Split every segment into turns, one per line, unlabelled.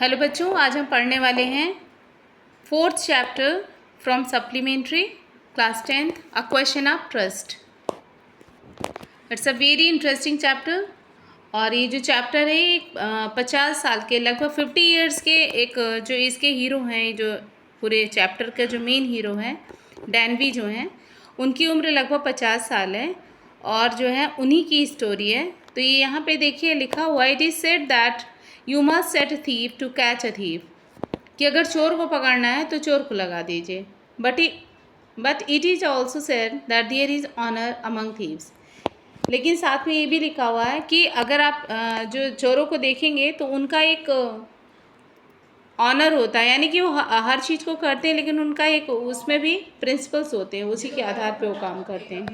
Hello बच्चों, आज हम पढ़ने वाले हैं 4th chapter from supplementary class 10th a question of trust. It's a very interesting chapter. और ये जो चैप्टर है 50 साल के, लगभग 50 ईयर्स के एक जो इसके हीरो हैं, जो पूरे चैप्टर के जो मेन हीरो हैं डैनवी जो हैं, उनकी उम्र लगभग 50 साल है और जो है उन्हीं की स्टोरी है। तो ये यहाँ पे देखिए लिखा हुआ, it is said that you must set a thief to catch a thief, कि अगर चोर को पकड़ना है तो चोर को लगा दीजिए। But it is also said that there is honour among thieves. लेकिन साथ में ये भी लिखा हुआ है कि अगर आप जो चोरों को देखेंगे तो उनका एक ऑनर होता है, यानी कि वो हर चीज़ को करते हैं, लेकिन उनका एक उसमें भी प्रिंसिपल्स होते हैं, उसी के आधार पे वो काम करते हैं।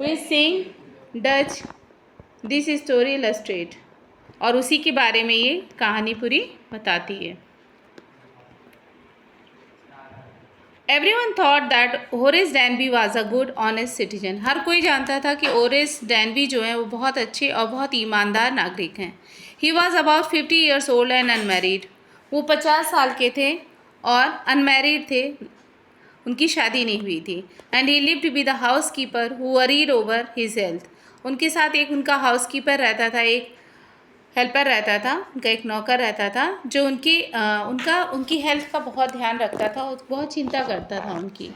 वो saying Dutch this story illustrate, और उसी के बारे में ये कहानी पूरी बताती है। Everyone thought that Horace Danby was a good honest citizen. हर कोई जानता था कि होरेस डैनबी जो है वो बहुत अच्छे और बहुत ईमानदार नागरिक हैं। He was about 50 years old and unmarried. वो 50 साल के थे और अनमैरिड थे, उनकी शादी नहीं हुई थी। And he lived with the house keeper who worried over his health. उनके साथ एक उनका हाउस कीपर रहता था, एक हेल्पर रहता था, उनका एक नौकर रहता था, जो उनकी हेल्थ का बहुत ध्यान रखता था और बहुत चिंता करता था उनकी।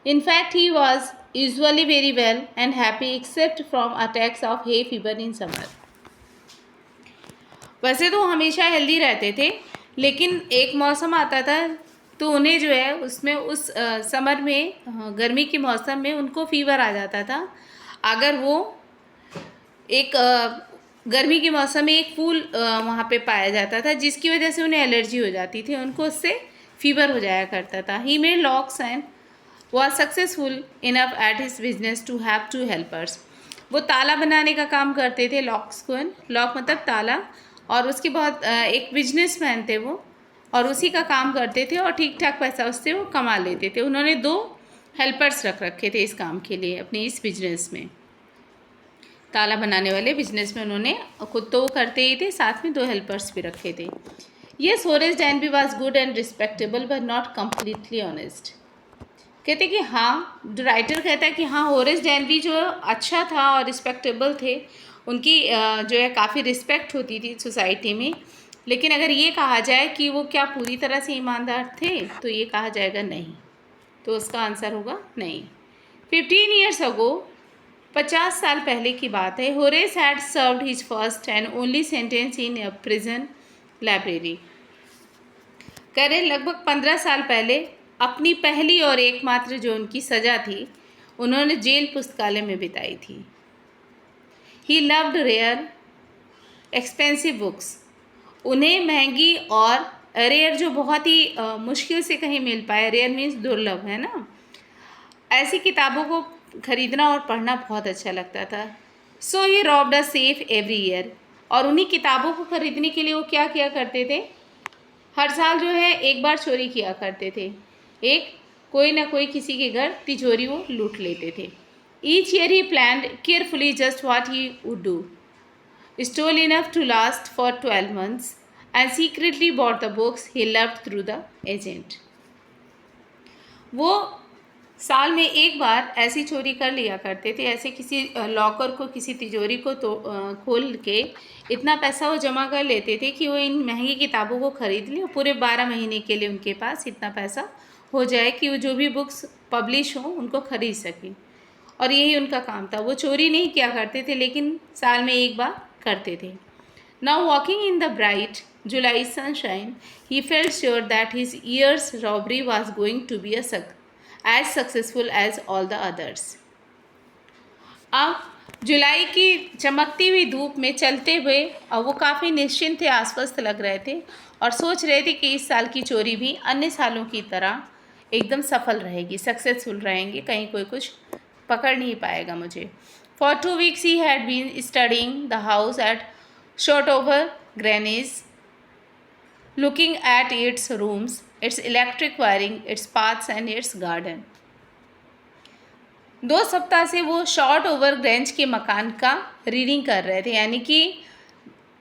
In fact he was usually very well and happy accept from attacks of hay fever in summer. वैसे तो हमेशा हेल्दी रहते थे, लेकिन एक मौसम आता था तो उन्हें जो है उसमें उस समर में, गर्मी के मौसम में उनको फीवर आ जाता था। अगर वो एक गर्मी के मौसम में एक फूल वहाँ पे पाया जाता था, जिसकी वजह से उन्हें एलर्जी हो जाती थी, उनको उससे फीवर हो जाया करता था। He made locks and was successful enough at his business to have 2 helpers. वो ताला बनाने का काम करते थे, लॉक्स को, लॉक मतलब ताला, और उसके बहुत एक बिजनेसमैन थे वो, और उसी का काम करते थे और ठीक ठाक पैसा उससे वो कमा लेते थे। उन्होंने 2 हेल्पर्स रख रखे थे इस काम के लिए अपने इस बिजनेस में। ताला बनाने वाले बिजनेस में उन्होंने खुद तो वो करते ही थे, साथ में 2 हेल्पर्स भी रखे थे। Yes, Horace Danby was good and respectable but not completely honest. कहते कि हाँ, जो राइटर कहता है कि हाँ, होरेस डैनबी जो अच्छा था और रिस्पेक्टेबल थे, उनकी जो है काफ़ी रिस्पेक्ट होती थी सोसाइटी में, लेकिन अगर ये कहा जाए कि वो क्या पूरी तरह से ईमानदार थे, तो ये कहा जाएगा नहीं। तो उसका आंसर होगा नहीं। 15 ईयर्स अगो, 50 साल पहले की बात है, Horace had served his first and only sentence in a prison library. कह रहे लगभग 15 साल पहले अपनी पहली और एकमात्र जो उनकी सज़ा थी, उन्होंने जेल पुस्तकालय में बिताई थी। He loved rare expensive books. उन्हें महंगी और रेयर, जो बहुत ही मुश्किल से कहीं मिल पाए, रेयर मीन्स दुर्लभ, है ना, ऐसी किताबों को खरीदना और पढ़ना बहुत अच्छा लगता था। So he robbed a safe every year. और उन्हीं किताबों को खरीदने के लिए वो क्या किया करते थे, हर साल जो है एक बार चोरी किया करते थे। कोई ना कोई किसी के घर तिजोरी वो लूट लेते थे। Each year he planned carefully just what he would do, stole enough to last for 12 months and secretly bought the books he loved through the agent. वो साल में एक बार ऐसी चोरी कर लिया करते थे, ऐसे किसी लॉकर को, किसी तिजोरी को तो खोल के इतना पैसा वो जमा कर लेते थे कि वो इन महंगी किताबों को खरीद लें, पूरे 12 महीने के लिए उनके पास इतना पैसा हो जाए कि वो जो भी बुक्स पब्लिश हों उनको खरीद सकें। और यही उनका काम था। वो चोरी नहीं किया करते थे, लेकिन साल में एक बार करते थे। Now walking in the bright July sunshine, he felt sure that his year's robbery was going to be as successful as all the others. अब जुलाई की चमकती हुई धूप में चलते हुए अब वो काफ़ी निश्चिंत थे, आश्वस्त लग रहे थे और सोच रहे थे कि इस साल की चोरी भी अन्य सालों की तरह एकदम सफल रहेगी, सक्सेसफुल रहेंगे, कहीं कोई कुछ पकड़ नहीं पाएगा मुझे। For 2 weeks he had been studying the house at Shotover Grange, looking at its rooms, its electric wiring, its paths and its garden. 2 सप्ताह से वो शॉर्ट ओवर ग्रेंज के मकान का रीडिंग कर रहे थे, यानी कि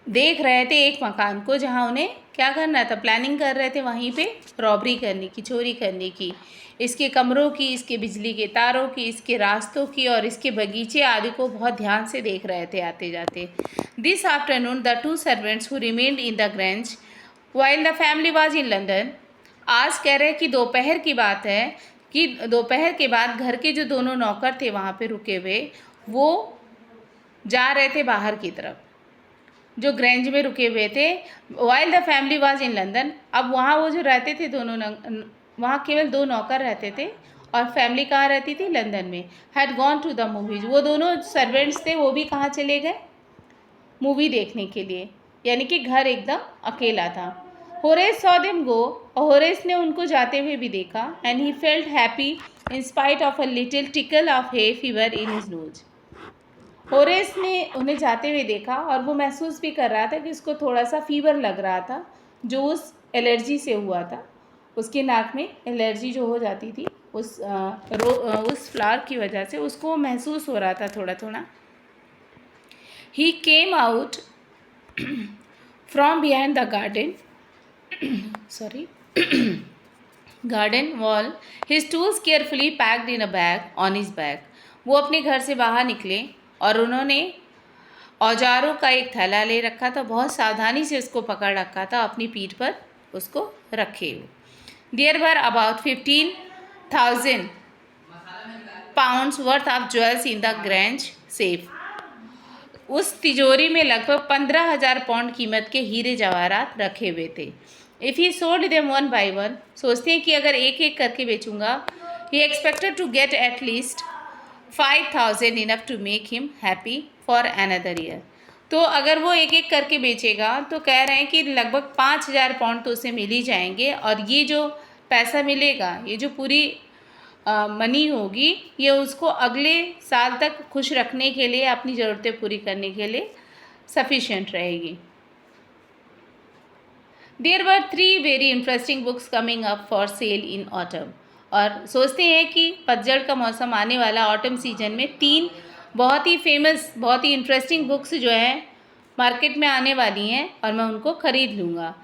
देख रहे थे एक मकान को जहाँ उन्हें क्या करना था, प्लानिंग कर रहे थे वहीं पे रॉबरी करने की, चोरी करने की, इसके कमरों की, इसके बिजली के तारों की, इसके रास्तों की और इसके बगीचे आदि को बहुत ध्यान से देख रहे थे आते जाते। This afternoon the two servants who remained in the grange while the family was in London. आज कह रहे कि दोपहर की बात है कि दोपहर के बाद घर के जो दोनों नौकर थे वहाँ पे रुके हुए, वो जा रहे थे बाहर की तरफ, जो ग्रेंज में रुके हुए थे। While the family was in London, अब वहाँ वो जो रहते थे दोनों, वहाँ केवल 2 नौकर रहते थे और फैमिली कहाँ रहती थी, लंदन में। Had gone to the movies, वो दोनों सर्वेंट्स थे वो भी कहाँ चले गए, मूवी देखने के लिए, यानी कि घर एकदम अकेला था। होरेस सॉ देम गो, और होरेस ने उनको जाते हुए भी देखा। And he felt happy in spite of a little tackle of hay fever in his nose. Horace ने उन्हें जाते हुए देखा और वो महसूस भी कर रहा था कि उसको थोड़ा सा फीवर लग रहा था, जो उस एलर्जी से हुआ था। उसके नाक में एलर्जी जो हो जाती थी उस फ्लावर की वजह से, उसको महसूस हो रहा था थोड़ा थोड़ा। He came out from behind the garden sorry garden wall, his tools carefully packed in a bag on his back। वो अपने घर से बाहर निकले और उन्होंने औजारों का एक थैला ले रखा था, बहुत सावधानी से उसको पकड़ रखा था, अपनी पीठ पर उसको रखे हुए। There were about 15,000 pounds worth of jewels in the Grange safe. उस तिजोरी में लगभग 15,000 पाउंड कीमत के हीरे जवाहरात रखे हुए थे। If he sold them one by one, सोचते हैं कि अगर एक एक करके बेचूंगा, he expected to get at least 5,000 enough to make him happy for another year. तो अगर वो एक एक करके बेचेगा तो कह रहे हैं कि लगभग 5,000 पाउंड तो उसे मिल ही जाएंगे, और ये जो पैसा मिलेगा, ये जो पूरी मनी होगी, ये उसको अगले साल तक खुश रखने के लिए, अपनी ज़रूरतें पूरी करने के लिए सफिशिएंट रहेगी। There were 3 very interesting books coming up for sale in autumn. और सोचते हैं कि पतझड़ का मौसम आने वाला, ऑटम सीजन में 3 बहुत ही फेमस, बहुत ही इंटरेस्टिंग बुक्स जो हैं मार्केट में आने वाली हैं और मैं उनको ख़रीद लूँगा।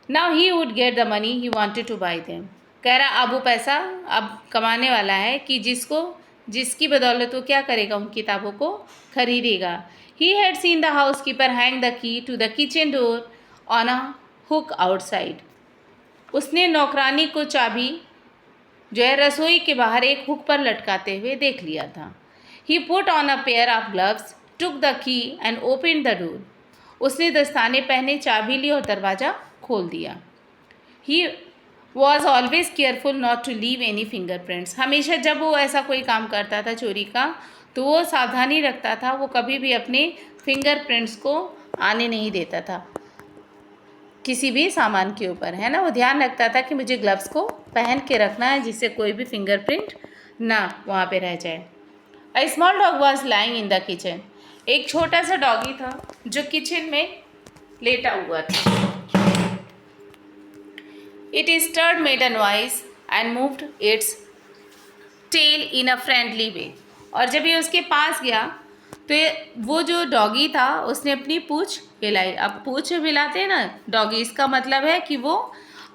Now he would get the money he wanted to buy them. कह रहा अब वो पैसा अब कमाने वाला है कि जिसकी बदौलत वो क्या करेगा, उन किताबों को खरीदेगा। He had seen the housekeeper hang the key to the kitchen door on a hook outside. उसने नौकरानी को चाबी जो है रसोई के बाहर एक हुक पर लटकाते हुए देख लिया था। He put on a pair of gloves, took the key and open the door. उसने दस्ताने पहने, चाबी ली और दरवाज़ा खोल दिया। He was always careful not to leave any fingerprints. हमेशा जब वो ऐसा कोई काम करता था चोरी का, तो वो सावधानी रखता था, वो कभी भी अपने फिंगरप्रिंट्स को आने नहीं देता था किसी भी सामान के ऊपर, है ना। वो ध्यान रखता था कि मुझे ग्लव्स को पहन के रखना है, जिससे कोई भी फिंगरप्रिंट ना वहाँ पे रह जाए। A small dog was lying in the kitchen. एक छोटा सा डॉगी था जो किचन में लेटा हुआ था। It stirred, made a noise and moved its tail in a friendly way। और जब ये उसके पास गया तो वो जो डॉगी था उसने अपनी पूँछ हिलाई। अब पूँछ हिलाते हैं ना डॉगी, इसका मतलब है कि वो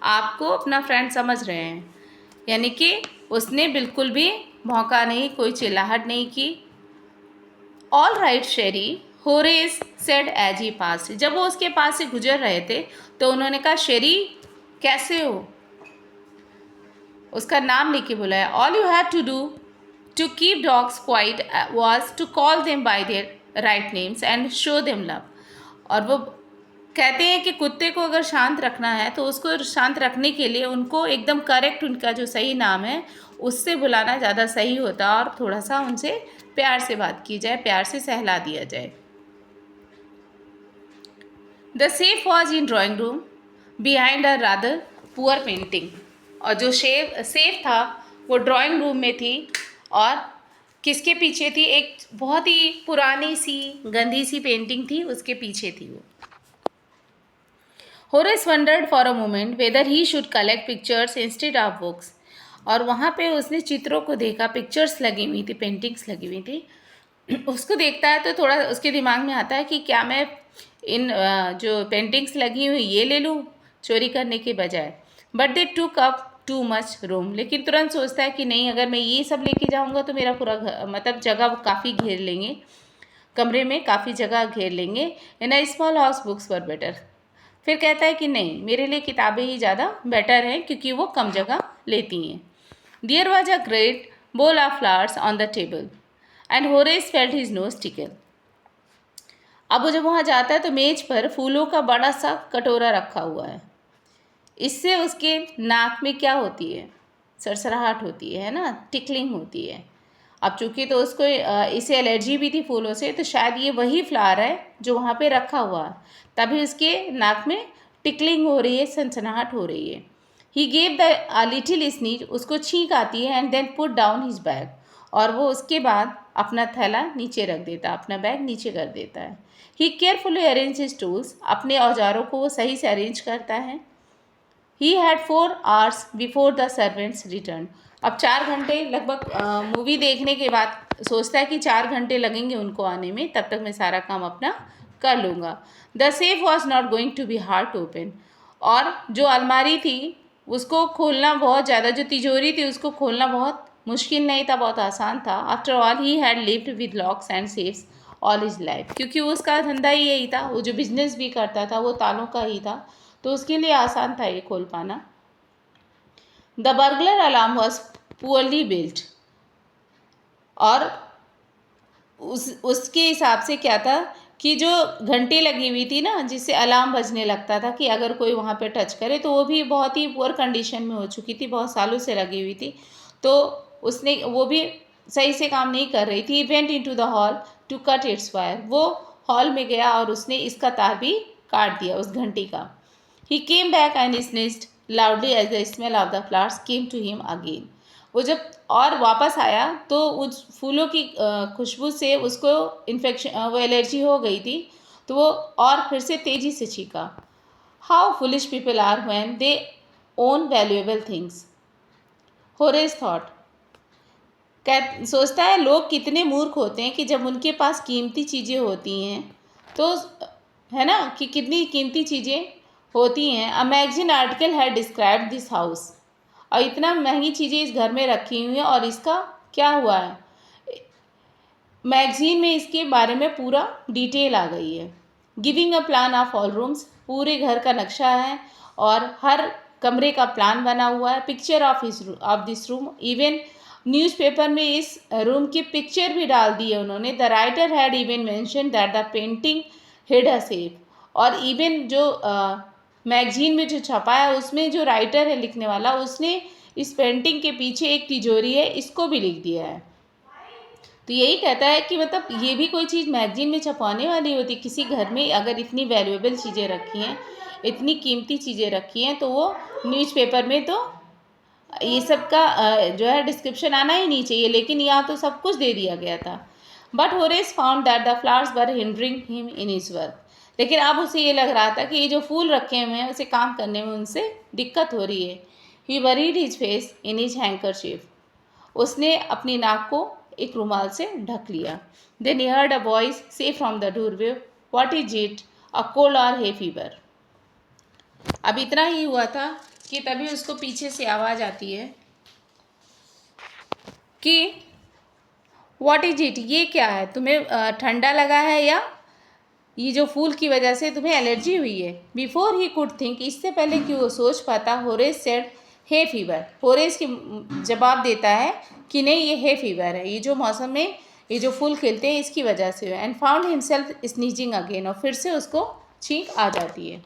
आपको अपना फ्रेंड समझ रहे हैं, यानी कि उसने बिल्कुल भी भौंका नहीं, कोई चिल्लाहट नहीं की। ऑल राइट शेरी, होरेस सेड एज ही पास। जब वो उसके पास से गुजर रहे थे तो उन्होंने कहा, शेरी कैसे हो, उसका नाम लेके बुलाया। All you had to do to keep dogs quiet was to call them by their right names and show them love. और वो कहते हैं कि कुत्ते को अगर शांत रखना है तो उसको शांत रखने के लिए उनको एकदम करेक्ट, उनका जो सही नाम है उससे बुलाना ज़्यादा सही होता है, और थोड़ा सा उनसे प्यार से बात की जाए, प्यार से सहला दिया जाए। The safe was in drawing room behind a rather poor painting. और जो सेफ था वो ड्राइंग रूम में थी, और किसके पीछे थी, एक बहुत ही पुरानी सी गंदी सी पेंटिंग थी, उसके पीछे थी वो। Horace wondered for a moment whether he should collect pictures instead of books. और वहाँ पे उसने चित्रों को देखा, पिक्चर्स लगी हुई थी, पेंटिंग्स लगी हुई थी। उसको देखता है तो थोड़ा उसके दिमाग में आता है कि क्या मैं इन जो पेंटिंग्स लगी हुई ये ले लूँ चोरी करने के बजाय। बट दे टूक अप टू मच रूम, लेकिन तुरंत सोचता है कि नहीं, अगर मैं ये सब लेके जाऊँगा तो मेरा पूरा मतलब जगह काफ़ी घेर लेंगे, कमरे में काफ़ी जगह घेर लेंगे। In a small house books were better. फिर कहता है कि नहीं, मेरे लिए किताबें ही ज़्यादा बेटर हैं क्योंकि वो कम जगह लेती हैं। There was a great bowl of flowers on the table and Horace felt his nose tickle. अब वो जब वहाँ जाता है तो मेज पर फूलों का बड़ा सा कटोरा रखा हुआ है। इससे उसके नाक में क्या होती है, सरसराहट होती है ना, टिकलिंग होती है। अब चूंकि तो उसको इसे एलर्जी भी थी फूलों से, तो शायद ये वही फ्लावर है जो वहाँ पे रखा हुआ है, तभी उसके नाक में टिकलिंग हो रही है, सनसनाहट हो रही है। He gave the little sneeze, उसको छींक आती है, and then put down his bag, और वो उसके बाद अपना थैला नीचे रख देता है, अपना बैग नीचे कर देता है। ही केयरफुली अरेंज हिज टूल्स, अपने औजारों को वो सही से अरेंज करता है। He had 4 hours before the servants return. अब 4 घंटे लगभग मूवी देखने के बाद सोचता है कि 4 घंटे लगेंगे उनको आने में, तब तक मैं सारा काम अपना कर लूँगा। The safe was not going to be hard to open, और जो अलमारी थी उसको खोलना बहुत ज़्यादा, जो तिजोरी थी उसको खोलना बहुत मुश्किल नहीं था, बहुत आसान था। After all he had lived with locks and safes all his life, क्योंकि उसका धंधा ही यही था, वो जो बिजनेस भी करता था वो तालों का ही था, तो उसके लिए आसान था ये खोल पाना। The burglar alarm was poorly built, और उसके हिसाब से क्या था कि जो घंटी लगी हुई थी ना, जिससे अलार्म बजने लगता था कि अगर कोई वहाँ पे टच करे, तो वो भी बहुत ही पुअर कंडीशन में हो चुकी थी, बहुत सालों से लगी हुई थी, तो उसने वो भी सही से काम नहीं कर रही थी। Went into the hall to cut its wire, वो हॉल में गया और उसने इसका तार भी काट दिया उस घंटी का। He came back and sneezed loudly as the smell of the flowers came to him again. वो जब और वापस आया तो उस फूलों की खुशबू से उसको इन्फेक्शन, वो एलर्जी हो गई थी, तो वो और फिर से तेज़ी से चीखा। How foolish people are when they own valuable things, Horace thought. सोचता है लोग कितने मूर्ख होते हैं कि जब उनके पास कीमती चीज़ें होती हैं, तो है ना, कि कितनी कीमती चीज़ें होती हैं। A magazine article had described this house, और इतना महंगी चीज़ें इस घर में रखी हुई हैं, और इसका क्या हुआ है, मैगजीन में इसके बारे में पूरा डिटेल आ गई है। Giving a plan of all rooms, पूरे घर का नक्शा है और हर कमरे का प्लान बना हुआ है। Picture of this room, even newspaper में इस रूम की पिक्चर भी डाल दी है उन्होंने। The writer had even mention that the painting hid a safe, और इवन जो मैगजीन में जो छपा है उसमें जो राइटर है, लिखने वाला, उसने इस पेंटिंग के पीछे एक तिजोरी है इसको भी लिख दिया है। तो यही कहता है कि मतलब ये भी कोई चीज़ मैगजीन में छपवाने वाली होती, किसी घर में अगर इतनी वैल्यूएबल चीज़ें रखी हैं, इतनी कीमती चीज़ें रखी हैं, तो वो न्यूज़पेपर में तो ये सब का जो है डिस्क्रिप्शन आना ही नहीं चाहिए, लेकिन यहाँ तो सब कुछ दे दिया गया था। But Horace found that the flowers were hindering him in his work, लेकिन अब उसे ये लग रहा था कि ये जो फूल रखे हुए हैं उसे काम करने में उनसे दिक्कत हो रही है। He buried his face in his handkerchief, उसने अपनी नाक को एक रुमाल से ढक लिया। Then he heard a voice say from the doorway, what is it, a cold और हे फीवर। अब इतना ही हुआ था कि तभी उसको पीछे से आवाज़ आती है कि व्हाट इज इट, ये क्या है, तुम्हें ठंडा लगा है या ये जो फूल की वजह से तुम्हें एलर्जी हुई है। बिफोर ही कुड थिंक, इससे पहले कि वो सोच पाता, Horace said hay fever, Horace की जवाब देता है कि नहीं, ये हे फीवर है, ये जो मौसम में ये जो फूल खिलते हैं इसकी वजह से। And found himself sneezing again, और फिर से उसको छींक आ जाती है।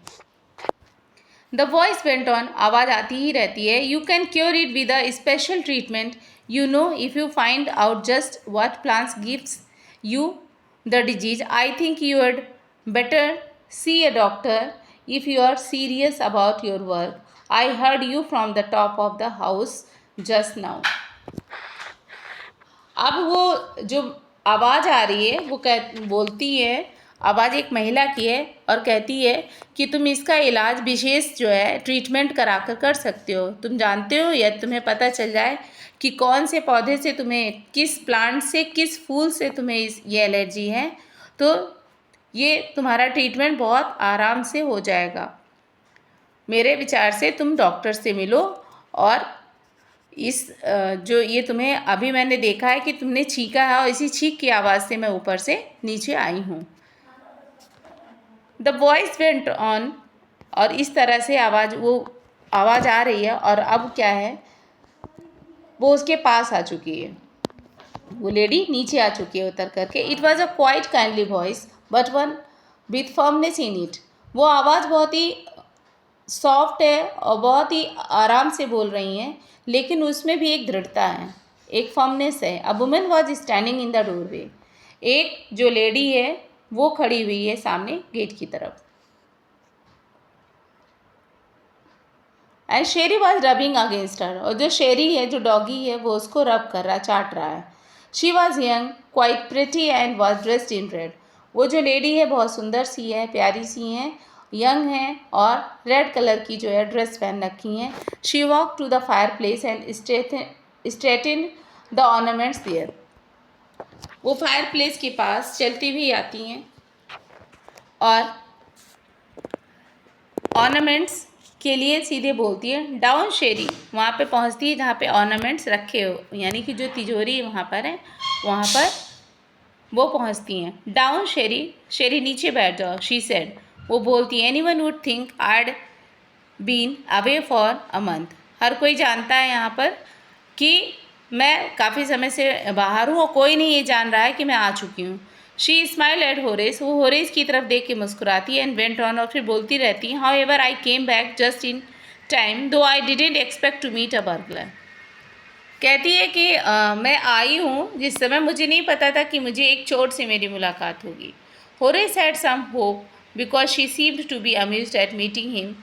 द वॉइस वेंट ऑन, आवाज़ आती ही रहती है। You can cure it with a special treatment, you know, if you find out just what plants gives you the disease, I think you had better see a doctor if you are serious about your work, I heard you from the top of the house just now. अब वो जो आवाज़ आ रही है वो बोलती है, आवाज़ एक महिला की है और कहती है कि तुम इसका इलाज विशेष जो है ट्रीटमेंट करा कर कर सकते हो। तुम जानते हो या तुम्हें पता चल जाए कि कौन से पौधे से तुम्हें, किस प्लांट से, किस फूल से तुम्हें ये एलर्जी है, तो ये तुम्हारा ट्रीटमेंट बहुत आराम से हो जाएगा। मेरे विचार से तुम डॉक्टर से मिलो। और इस जो ये तुम्हें अभी मैंने देखा है कि तुमने छींका है और इसी छींक की आवाज़ से मैं ऊपर से नीचे आई हूँ। द वॉइस वेंट ऑन, और इस तरह से वो आवाज़ आ रही है। और अब क्या है, वो उसके पास आ चुकी है, वो लेडी नीचे आ चुकी है उतर करके। It was a quite kindly voice but one with firmness in it. वो आवाज़ बहुत ही सॉफ्ट है और बहुत ही आराम से बोल रही हैं, लेकिन उसमें भी एक दृढ़ता है, एक फर्मनेस है। A woman was standing in the doorway. एक जो लेडी है वो खड़ी हुई है सामने गेट की तरफ। And Sheri was rubbing against her, और जो शेरी है, जो डॉगी है, वो उसको रब कर रहा, चाट रहा है। She was young, quite pretty and was dressed in red. वो जो लेडी है बहुत सुंदर सी है, प्यारी सी हैं, यंग हैं और रेड कलर की जो है ड्रेस पहन रखी हैं। She walk to the fireplace and straighten the ornaments there. वो फायर प्लेस के पास चलती हुई आती हैं और ऑर्नामेंट्स के लिए सीधे बोलती है डाउन शेरी। वहाँ पे पहुँचती है जहाँ पे ऑर्नामेंट्स रखे हो, यानी कि जो तिजोरी वहाँ पर है, वहाँ पर वो पहुँचती हैं। डाउन शेरी, शेरी नीचे बैठ जाओ, शी सेड। वो बोलती है anyone would think I'd been away for a month. हर कोई जानता है यहाँ पर कि मैं काफ़ी समय से बाहर हूँ और कोई नहीं ये जान रहा है कि मैं आ चुकी हूँ। She smile at Horace. वो होरेस की तरफ देख के मुस्कुराती है। एंड वेंट ऑन, और फिर बोलती रहती है however I came back just in time though I didn't expect to meet a burglar. कहती है कि मैं आई हूँ जिस समय मुझे नहीं पता था कि मुझे एक चोर से मेरी मुलाकात होगी। Horace had some hope because she seemed to be amused at meeting him.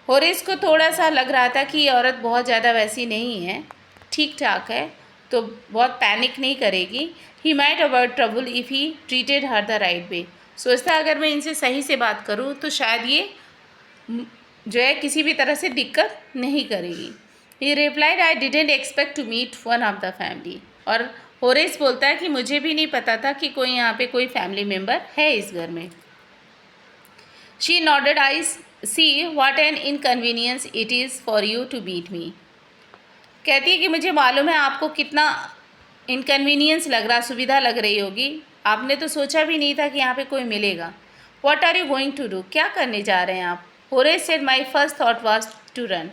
Horace को थोड़ा सा लग रहा था कि ये औरत बहुत ज़्यादा वैसी नहीं है, ठीक ठाक है, तो बहुत पैनिक नहीं करेगी। He might avoid trouble if he treated her the right way. सोचता अगर मैं इनसे सही से बात करूँ तो शायद ये जो है किसी भी तरह से दिक्कत नहीं करेगी। He replied I didn't expect to meet one of the family. और होरेस बोलता है कि मुझे भी नहीं पता था कि कोई यहाँ पे कोई फैमिली मेम्बर है इस घर में। She nodded I see what an inconvenience it is for you to beat me. कहती है कि मुझे मालूम है आपको कितना इनकन्वीनियंस लग रहा, सुविधा लग रही होगी। आपने तो सोचा भी नहीं था कि यहाँ पे कोई मिलेगा। What are you going to do? क्या करने जा रहे हैं आप? Horace said my first thought was to run.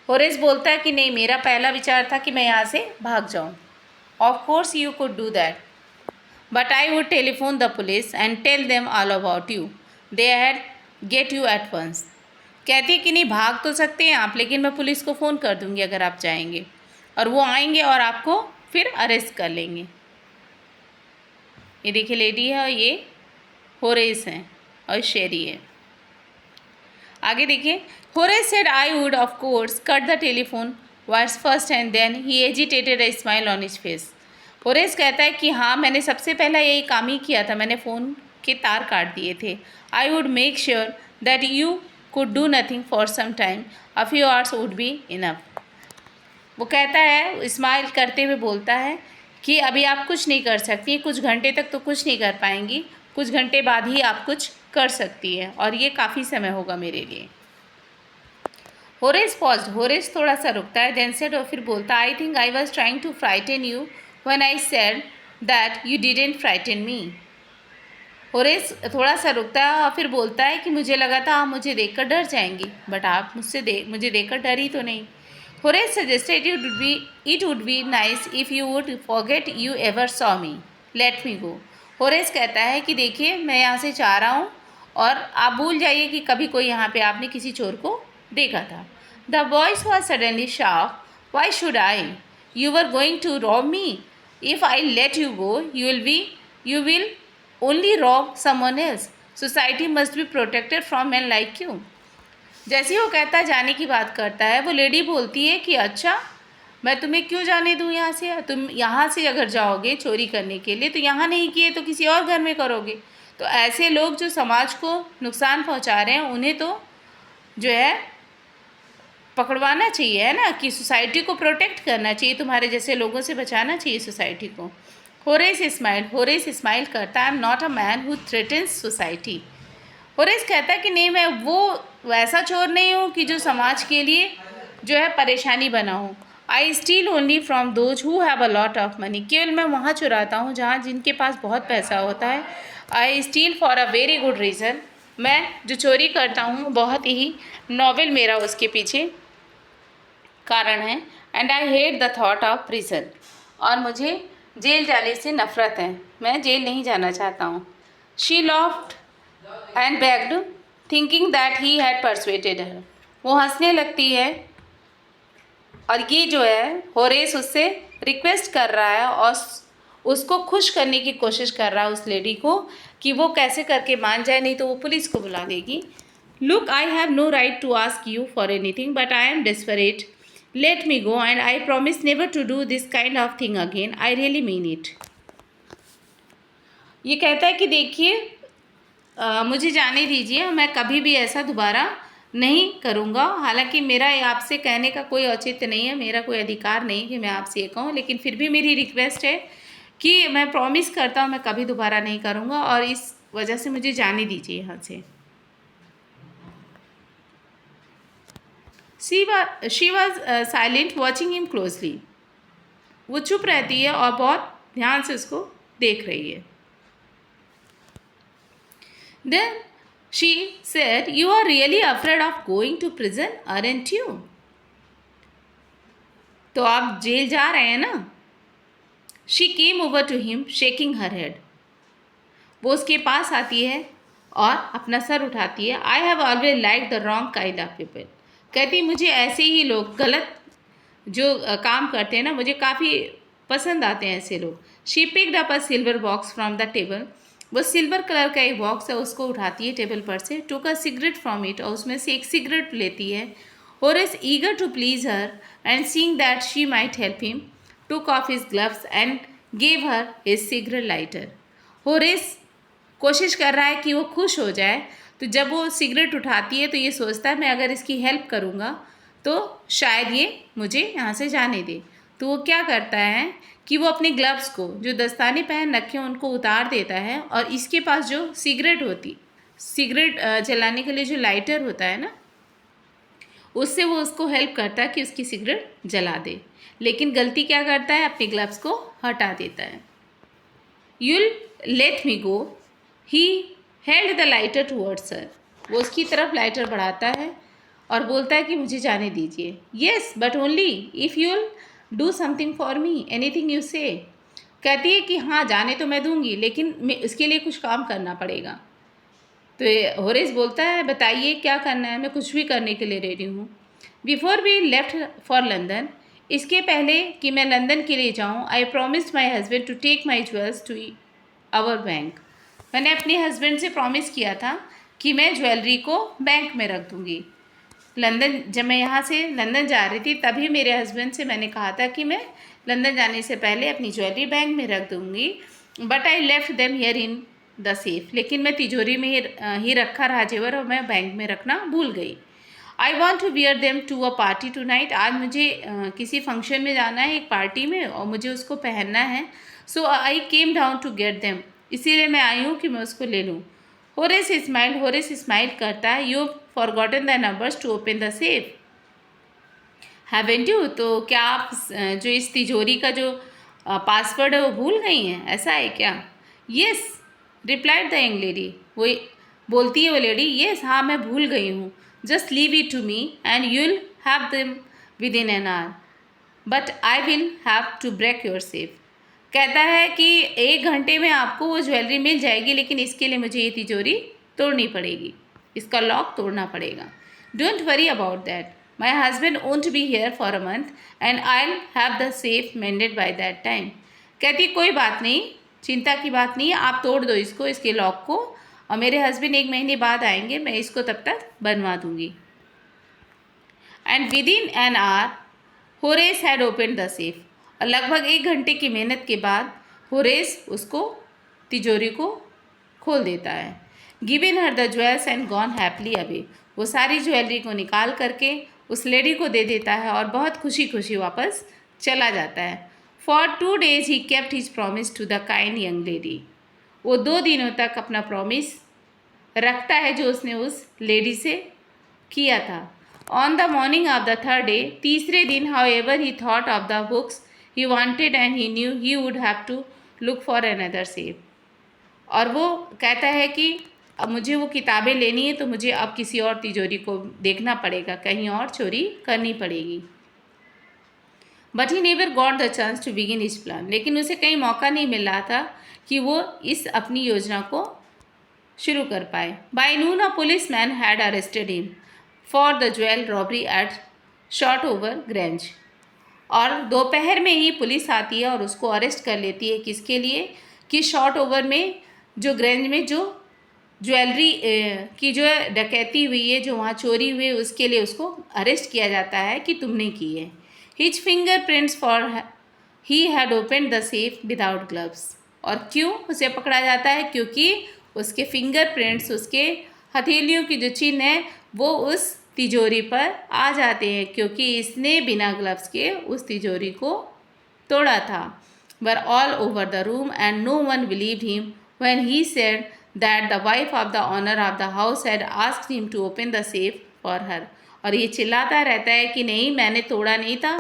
Horace बोलता है कि नहीं, मेरा पहला विचार था कि मैं यहाँ से भाग जाऊँ। Of course you could do that, but I would telephone the police and tell them all about you, they had get you at once. कहती है कि नहीं, भाग तो सकते हैं आप, लेकिन मैं पुलिस को फ़ोन कर दूंगी अगर आप जाएंगे, और वो आएंगे और आपको फिर अरेस्ट कर लेंगे। ये देखिए लेडी है और ये होरेस हैं और शेरी है। आगे देखिए, Horace said I would of course cut the telephone wires first and then he agitated a smile on his face. Horace कहता है कि हाँ, मैंने सबसे पहला यही काम ही किया था, मैंने फ़ोन के तार काट दिए थे। I would make sure that you could do nothing for some time, a few hours would be enough. वो कहता है, स्माइल करते हुए बोलता है कि अभी आप कुछ नहीं कर सकती, कुछ घंटे तक तो कुछ नहीं कर पाएंगी, कुछ घंटे बाद ही आप कुछ कर सकती है और ये काफ़ी समय होगा मेरे लिए। Horace paused. होरेस थोड़ा सा रुकता है, देन सेड, और फिर बोलता I think I was trying to frighten you when I said that you didn't frighten me. Horace थोड़ा सा रुकता है और फिर बोलता है कि मुझे लगा था आप मुझे देखकर डर जाएंगी, बट आप मुझे देखकर डरी तो नहीं। Horace suggested it would be nice if you would forget you ever saw me, late me go. Horace कहता है कि देखिए, मैं यहाँ से जा रहा हूँ और आप भूल जाइए कि कभी कोई यहाँ पे आपने किसी चोर को देखा था। The voice was suddenly sharp, why should I? You were going to rob me? If I let you go you will only rob someone else. Society must be protected from men like you. जैसे वो कहता जाने की बात करता है, वो lady बोलती है कि अच्छा, मैं तुम्हें क्यों जाने दूँ यहाँ से? तुम यहाँ से अगर जाओगे चोरी करने के लिए तो यहाँ नहीं किए तो किसी और घर में करोगे। तो ऐसे लोग जो समाज को नुकसान पहुँचा रहे हैं उन्हें तो जो है पकड़वाना चाहिए, है ना, कि सोसाइटी को प्रोटेक्ट करना चाहिए, तुम्हारे जैसे लोगों से बचाना चाहिए सोसाइटी को। होरेस स्माइल करता, I am not a man who threatens society. Horace कहता है कि नहीं, मैं वो वैसा चोर नहीं हूँ कि जो समाज के लिए जो है परेशानी बना हूँ। I steal only from those who have a lot of money. केवल मैं वहाँ चुराता हूँ जहाँ जिनके पास बहुत पैसा होता है। I steal for a very good reason. मैं जो चोरी करता हूँ बहुत ही नॉवेल मेरा उसके पीछे कारण है। And I hate the thought of prison. और मुझे जेल जाने से नफ़रत है, मैं जेल नहीं जाना चाहता हूँ। She laughed and begged thinking that he had persuaded her। वो हंसने लगती है और ये जो है होरेस उससे रिक्वेस्ट कर रहा है और उसको खुश करने की कोशिश कर रहा है उस लेडी को कि वो कैसे करके मान जाए, नहीं तो वो पुलिस को बुला देगी। Look, I have no right to ask you for anything but I am desperate. Let me go and I promise never to do this kind of thing again. I really mean it. ये कहता है कि देखिए मुझे जाने दीजिए, मैं कभी भी ऐसा दोबारा नहीं करूँगा। हालांकि मेरा आपसे कहने का कोई औचित्य नहीं है, मेरा कोई अधिकार नहीं कि मैं आपसे ये कहूँ, लेकिन फिर भी मेरी रिक्वेस्ट है कि मैं प्रॉमिस करता हूँ मैं कभी दोबारा नहीं करूँगा और इस वजह से मुझे जाने दीजिए यहाँ से। She was silent watching him closely. वो चुप रहती है और बहुत ध्यान से उसको देख रही है। Then she said, "You are really afraid of going to prison, aren't you?" तो आप जेल जा रहे हैं ना? She came over to him, shaking her head. वो उसके पास आती है और अपना सर उठाती है। I have always liked the wrong kind of people। कहती मुझे ऐसे ही लोग, गलत जो काम करते हैं ना, मुझे काफ़ी पसंद आते हैं ऐसे लोग। She picked up a silver box from the table। वो सिल्वर कलर का एक बॉक्स है, उसको उठाती है टेबल पर से। Took a cigarette from it, और उसमें से एक सिगरेट लेती है। Horace eager to please her and seeing that she might help him took off his gloves and gave her his cigarette lighter. Horace कोशिश कर रहा है कि वो खुश हो जाए, तो जब वो सिगरेट उठाती है तो ये सोचता है मैं अगर इसकी हेल्प करूँगा तो शायद ये मुझे यहाँ से जाने दे। तो वो क्या करता है कि वो अपने ग्लव्स को जो दस्ताने पहन रखे हैं उनको उतार देता है और इसके पास जो सिगरेट जलाने के लिए जो लाइटर होता है ना, उससे वो उसको हेल्प करता है कि उसकी सिगरेट जला दे। लेकिन गलती क्या करता है, अपने ग्लव्स को हटा देता है। You'll late me go. He held the lighter towards her. वो उसकी तरफ लाइटर बढ़ाता है और बोलता है कि मुझे जाने दीजिए। Yes but only if you'll do something for me, anything you से। कहती है कि हाँ जाने तो मैं दूंगी, लेकिन इसके लिए कुछ काम करना पड़ेगा। तो होरेस बोलता है बताइए क्या करना है, मैं कुछ भी करने के लिए रेडी हूँ। Before we left for London, इसके पहले कि मैं लंदन के लिए जाऊँ, I promised my husband to take my jewels to our bank. मैंने अपने हस्बैंड से प्रॉमिस किया था कि मैं ज्वेलरी को बैंक में रख दूँगी। लंदन, जब मैं यहाँ से लंदन जा रही थी तभी मेरे हस्बैंड से मैंने कहा था कि मैं लंदन जाने से पहले अपनी ज्वेलरी बैंक में रख दूँगी। But I left them here in the safe. लेकिन मैं तिजोरी में ही रखा रहा जेवर और मैं बैंक में रखना भूल गई। I want to wear them to a party tonight. आज मुझे किसी फंक्शन में जाना है, एक पार्टी में, और मुझे उसको पहनना है। So I came down to get them. इसीलिए मैं आई हूँ कि मैं उसको ले लूँ। होरेस स्माइल करता है। You forgotten the numbers to open the safe, haven't you? तो क्या आप जो इस तिजोरी का जो पासवर्ड है वो भूल गई हैं, ऐसा है क्या? Yes replied the young lady. वो बोलती है वो लेडी, येस हाँ मैं भूल गई हूँ। Just leave it to me and you'll have them within an hour, but I will have to break your safe. कहता है कि 1 घंटे में आपको वो ज्वेलरी मिल जाएगी, लेकिन इसके लिए मुझे ये तिजोरी तोड़नी पड़ेगी, इसका लॉक तोड़ना पड़ेगा। Don't worry about that, my husband won't be here for a month and I will have the safe मेंडेड by that time. कहती कोई बात नहीं, चिंता की बात नहीं है, आप तोड़ दो इसको, इसके लॉक को, और मेरे हस्बैंड 1 महीने बाद आएंगे, मैं इसको तब तक बनवा दूंगी। And with in an our Horace had open the safe. और लगभग 1 घंटे की मेहनत के बाद होरेस उसको तिजोरी को खोल देता है। Given her the jewels and gone happily away. वो सारी ज्वेलरी को निकाल करके उस लेडी को दे देता है और बहुत खुशी खुशी वापस चला जाता है। For 2 days he kept his promise to the kind young lady. वो 2 दिनों तक अपना प्रॉमिस रखता है जो उसने उस लेडी से किया था। On the morning of the third day, तीसरे दिन, however he thought of the books he wanted and he knew he would have to look for another safe. और वो कहता है कि अब मुझे वो किताबें लेनी है तो मुझे अब किसी और तिजोरी को देखना पड़ेगा, कहीं और चोरी करनी पड़ेगी। But he never got the chance to begin his plan. लेकिन उसे कहीं मौका नहीं मिल रहा था कि वो इस अपनी योजना को शुरू कर पाए। By noon a policeman had arrested him for the jewel robbery at Shotover Grange. और दोपहर में ही पुलिस आती है और उसको अरेस्ट कर लेती है। किसके लिए? कि शॉर्ट ओवर में जो ग्रेंज में जो ज्वेलरी की जो डकैती हुई है, जो वहाँ चोरी हुई है, उसके लिए उसको अरेस्ट किया जाता है कि तुमने की है। His finger prints for he had open the safe without gloves. और क्यों उसे पकड़ा जाता है? क्योंकि उसके फिंगर प्रिंट्स, उसके हथेलियों की जो चिन्ह है वो उस तिजोरी पर आ जाते हैं, क्योंकि इसने बिना ग्लव्स के उस तिजोरी को तोड़ा था। Were all over the room and no one believed him when he said that the wife of the owner of the house had asked him to open the safe for her. और ये चिल्लाता रहता है कि नहीं, मैंने तोड़ा नहीं था,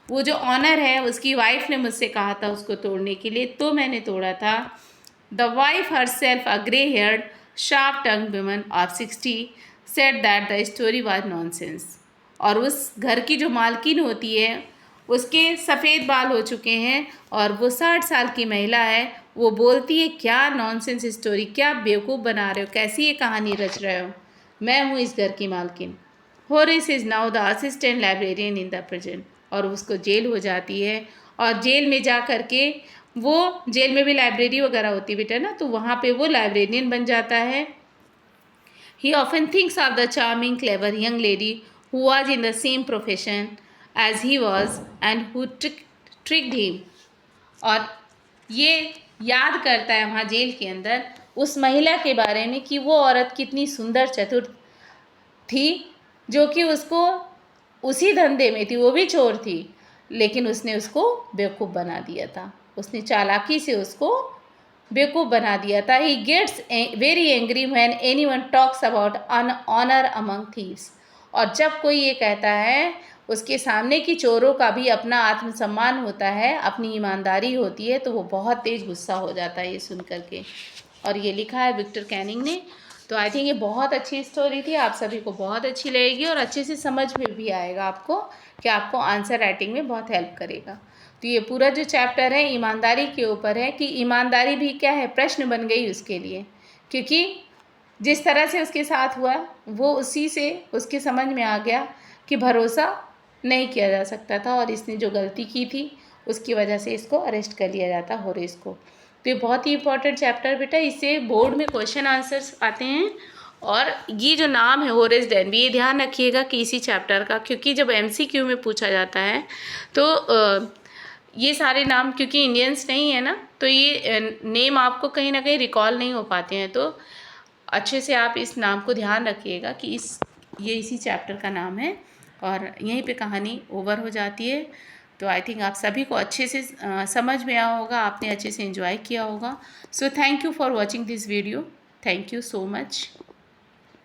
वो जो ऑनर है उसकी वाइफ ने मुझसे कहा था उसको तोड़ने के लिए, तो मैंने तोड़ा था। The wife herself, a grey heard sharp tongue woman of 60, said that the story was nonsense. और उस घर की जो मालकिन होती है उसके सफ़ेद बाल हो चुके हैं और वो 60 साल की महिला है। वो बोलती है, क्या नॉनसेंस स्टोरी, क्या बेवकूफ़ बना रहे हो, कैसी ये कहानी रच रहे हो, मैं हूँ इस घर की मालकिन। Horace is now the assistant librarian in the present. और उसको जेल हो जाती है और जेल में जा कर के वो, जेल में भी लाइब्रेरी वगैरह होती है बेटा ना, तो वहाँ पे वो लाइब्रेरियन बन जाता है। He often thinks of the charming clever young lady who was in the same profession as he was and who tricked him. और ये याद करता है वहाँ जेल के अंदर उस महिला के बारे में कि वो औरत कितनी सुंदर चतुर थी, जो कि उसको उसी धंधे में थी, वो भी चोर थी, लेकिन उसने उसको बेवकूफ़ बना दिया था, उसने चालाकी से उसको बेवकूफ़ बना दिया था। He gets very angry when anyone talks about an honour among thieves. और जब कोई ये कहता है उसके सामने की चोरों का भी अपना आत्मसम्मान होता है, अपनी ईमानदारी होती है, तो वो बहुत तेज़ गुस्सा हो जाता है ये सुन करके। और ये लिखा है विक्टर कैनिंग ने। तो आई थिंक ये बहुत अच्छी स्टोरी थी, आप सभी को बहुत अच्छी लगेगी और अच्छे से समझ में भी आएगा आपको, कि आपको आंसर राइटिंग में बहुत हेल्प करेगा। तो ये पूरा जो चैप्टर है ईमानदारी के ऊपर है कि ईमानदारी भी क्या है, प्रश्न बन गई उसके लिए, क्योंकि जिस तरह से उसके साथ हुआ वो उसी से उसके समझ में आ गया कि भरोसा नहीं किया जा सकता था, और इसने जो गलती की थी उसकी वजह से इसको अरेस्ट कर लिया जाता होरेस को। तो ये बहुत ही इंपॉर्टेंट चैप्टर बेटा, इससे बोर्ड में क्वेश्चन आंसर्स आते हैं। और ये जो नाम है होरेस डेनबी, ये ध्यान रखिएगा कि इसी चैप्टर का, क्योंकि जब MCQ में पूछा जाता है तो ये सारे नाम क्योंकि इंडियंस नहीं है ना, तो ये नेम आपको कहीं ना कहीं रिकॉल नहीं हो पाते हैं, तो अच्छे से आप इस नाम को ध्यान रखिएगा कि ये इसी चैप्टर का नाम है। और यहीं पे कहानी ओवर हो जाती है। तो आई थिंक आप सभी को अच्छे से समझ में आया होगा, आपने अच्छे से एंजॉय किया होगा। So thank you for watching this video, thank you so much.